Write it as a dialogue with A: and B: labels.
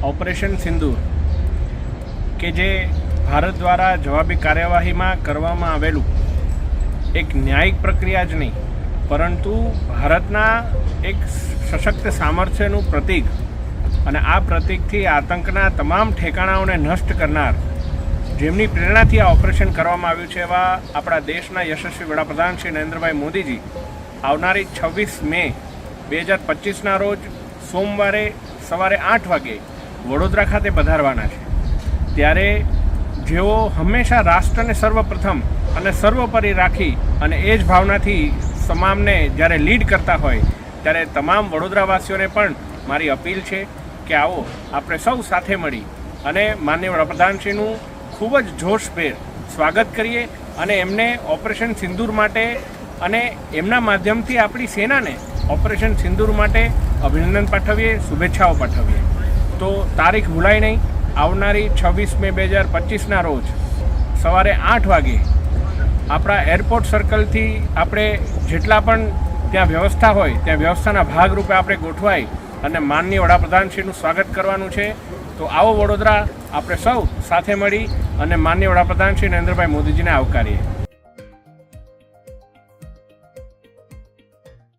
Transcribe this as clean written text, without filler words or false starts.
A: Operation સિંદૂર કે જે ભારત દ્વારા જવાબી કાર્યવાહીમાં કરવામાં આવેલું એક ન્યાયિક પ્રક્રિયા જ નહીં પરંતુ ભારતના એક સશક્ત સામર્થ્યનું પ્રતીક અને આ પ્રતીકથી આતંકના તમામ ઠેકાણાઓને નષ્ટ કરનાર જેમની પ્રેરણાથી આ ઓપરેશન કરવામાં આવ્યું છે એવા આપણા દેશના યશસ્વી વડાપ્રધાન શ્રી નરેન્દ્રભાઈ મોદીજી આવનારી 26 મે 2025ના રોજ સોમવારે સવારે 8 વાગે વડોદરા ખાતે પધારવાના છે। ત્યારે જેઓ હંમેશા રાષ્ટ્રને સર્વપ્રથમ અને સર્વોપરી રાખી અને એ જ ભાવનાથી તમામને જ્યારે લીડ કરતા હોય ત્યારે તમામ વડોદરાવાસીઓને પણ મારી અપીલ છે કે આવો આપણે સૌ સાથે મળી અને માનનીય વડાપ્રધાનશ્રીનું ખૂબ જ જોશભેર સ્વાગત કરીએ અને એમને ઓપરેશન સિંદૂર માટે અને એમના માધ્યમથી આપણી સેનાને ઓપરેશન સિંદૂર માટે અભિનંદન પાઠવીએ, શુભેચ્છાઓ પાઠવીએ। તો તારીખ ભૂલાય નહીં, આવનારી 26 મે 2025ના રોજ સવારે 8 વાગે આપણા એરપોર્ટ સર્કલથી આપણે જેટલા પણ ત્યાં વ્યવસ્થા હોય ત્યાં વ્યવસ્થાના ભાગરૂપે આપણે ગોઠવાઈ અને માનનીય વડાપ્રધાનશ્રીનું સ્વાગત કરવાનું છે। તો આવો વડોદરા આપણે સૌ સાથે મળી અને માનનીય વડાપ્રધાન શ્રી નરેન્દ્રભાઈ મોદીજીને આવકારીએ।